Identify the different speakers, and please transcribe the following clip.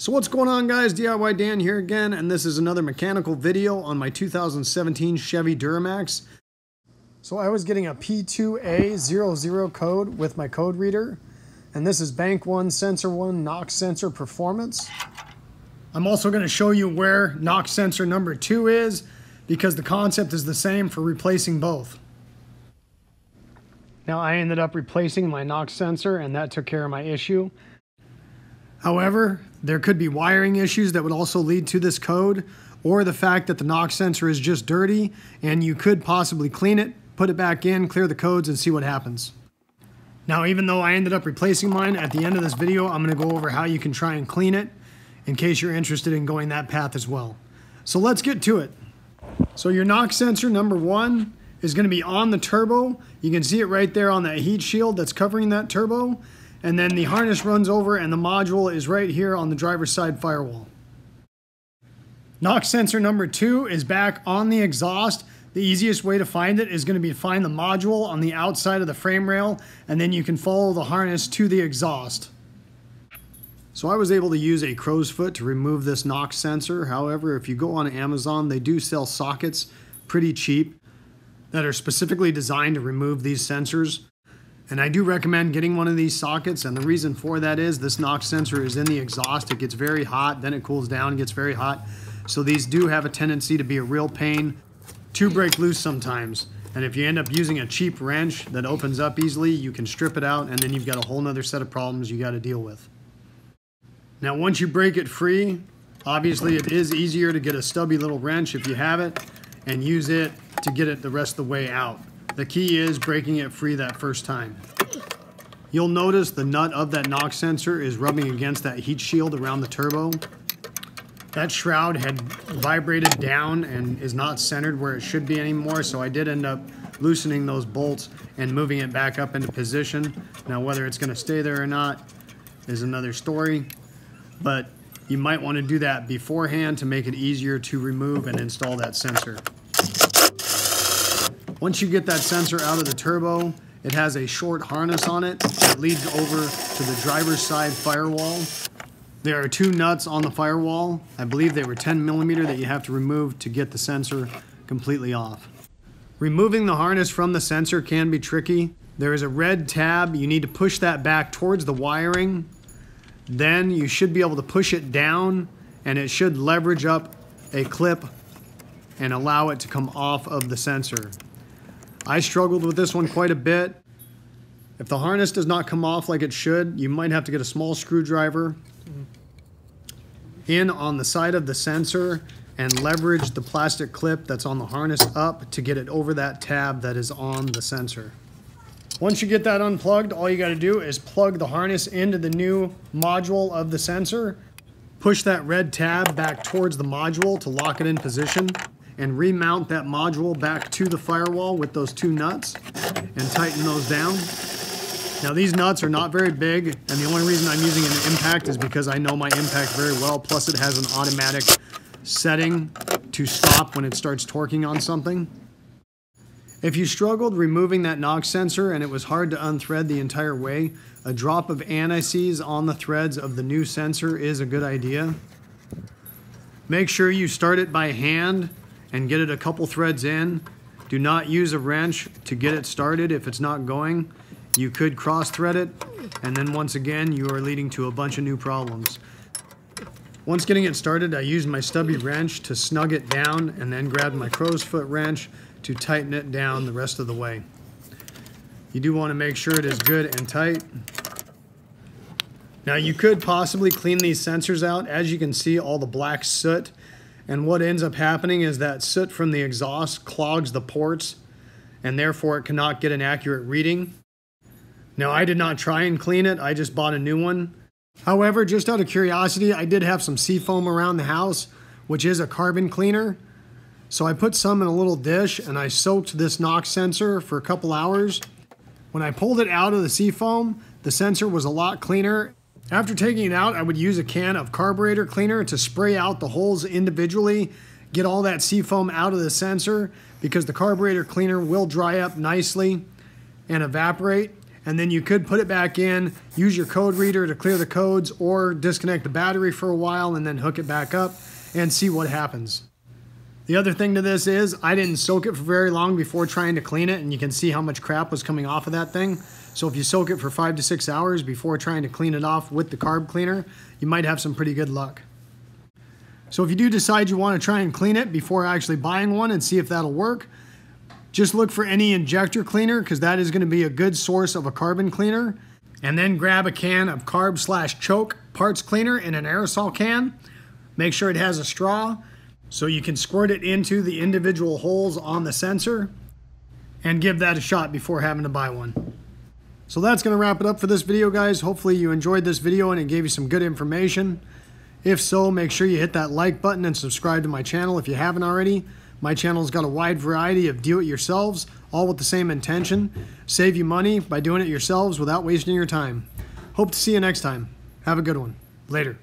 Speaker 1: So what's going on, guys? DIY Dan here again, and this is another mechanical video on my 2017 Chevy Duramax. So I was getting a P2A00 code with my code reader, and this is Bank 1, Sensor 1, Knock Sensor Performance. I'm also going to show you where Knock Sensor number 2 is, because the concept is the same for replacing both. Now I ended up replacing my knock sensor, and that took care of my issue. However, there could be wiring issues that would also lead to this code, or the fact that the knock sensor is just dirty and you could possibly clean it, put it back in, clear the codes, and see what happens. Now, even though I ended up replacing mine, at the end of this video, I'm going to go over how you can try and clean it in case you're interested in going that path as well. So let's get to it. So your knock sensor number 1 is going to be on the turbo. You can see it right there on that heat shield that's covering that turbo. And then the harness runs over and the module is right here on the driver's side firewall. Knock sensor number 2 is back on the exhaust. The easiest way to find it is going to be to find the module on the outside of the frame rail, and then you can follow the harness to the exhaust. So I was able to use a crow's foot to remove this knock sensor. However, if you go on Amazon, they do sell sockets pretty cheap that are specifically designed to remove these sensors. And I do recommend getting one of these sockets, and the reason for that is this knock sensor is in the exhaust. It gets very hot, then it cools down, gets very hot. So these do have a tendency to be a real pain to break loose sometimes. And if you end up using a cheap wrench that opens up easily, you can strip it out, and then you've got a whole nother set of problems you got to deal with. Now once you break it free, obviously it is easier to get a stubby little wrench if you have it, and use it to get it the rest of the way out. The key is breaking it free that first time. You'll notice the nut of that knock sensor is rubbing against that heat shield around the turbo. That shroud had vibrated down and is not centered where it should be anymore, so I did end up loosening those bolts and moving it back up into position. Now whether it's going to stay there or not is another story, but you might want to do that beforehand to make it easier to remove and install that sensor. Once you get that sensor out of the turbo, it has a short harness on it that leads over to the driver's side firewall. There are 2 nuts on the firewall. I believe they were 10mm that you have to remove to get the sensor completely off. Removing the harness from the sensor can be tricky. There is a red tab. You need to push that back towards the wiring. Then you should be able to push it down, and it should leverage up a clip and allow it to come off of the sensor. I struggled with this one quite a bit. If the harness does not come off like it should, you might have to get a small screwdriver in on the side of the sensor and leverage the plastic clip that's on the harness up to get it over that tab that is on the sensor. Once you get that unplugged, all you got to do is plug the harness into the new module of the sensor, push that red tab back towards the module to lock it in position, and remount that module back to the firewall with those 2 nuts and tighten those down. Now these nuts are not very big, and the only reason I'm using an impact is because I know my impact very well, plus it has an automatic setting to stop when it starts torquing on something. If you struggled removing that knock sensor and it was hard to unthread the entire way, a drop of anti-seize on the threads of the new sensor is a good idea. Make sure you start it by hand and get it a couple threads in. Do not use a wrench to get it started if it's not going. You could cross thread it, and then once again you are leading to a bunch of new problems. Once getting it started, I used my stubby wrench to snug it down and then grabbed my crow's foot wrench to tighten it down the rest of the way. You do want to make sure it is good and tight. Now you could possibly clean these sensors out. As you can see, all the black soot, and what ends up happening is that soot from the exhaust clogs the ports, and therefore it cannot get an accurate reading. Now I did not try and clean it, I just bought a new one. However, just out of curiosity, I did have some seafoam around the house, which is a carbon cleaner. So I put some in a little dish and I soaked this knock sensor for a couple hours. When I pulled it out of the seafoam, the sensor was a lot cleaner. After taking it out, I would use a can of carburetor cleaner to spray out the holes individually, get all that seafoam out of the sensor, because the carburetor cleaner will dry up nicely and evaporate. and then you could put it back in, use your code reader to clear the codes, or disconnect the battery for a while and then hook it back up and see what happens. The other thing to this is I didn't soak it for very long before trying to clean it, and you can see how much crap was coming off of that thing. So if you soak it for 5 to 6 hours before trying to clean it off with the carb cleaner, you might have some pretty good luck. So if you do decide you want to try and clean it before actually buying one and see if that'll work, just look for any injector cleaner, because that is going to be a good source of a carbon cleaner. And then grab a can of carb/choke parts cleaner in an aerosol can. Make sure it has a straw so you can squirt it into the individual holes on the sensor and give that a shot before having to buy one. So that's going to wrap it up for this video, guys. Hopefully you enjoyed this video and it gave you some good information. If so, make sure you hit that like button and subscribe to my channel if you haven't already. My channel's got a wide variety of do-it-yourselves, all with the same intention: save you money by doing it yourselves without wasting your time. Hope to see you next time. Have a good one. Later.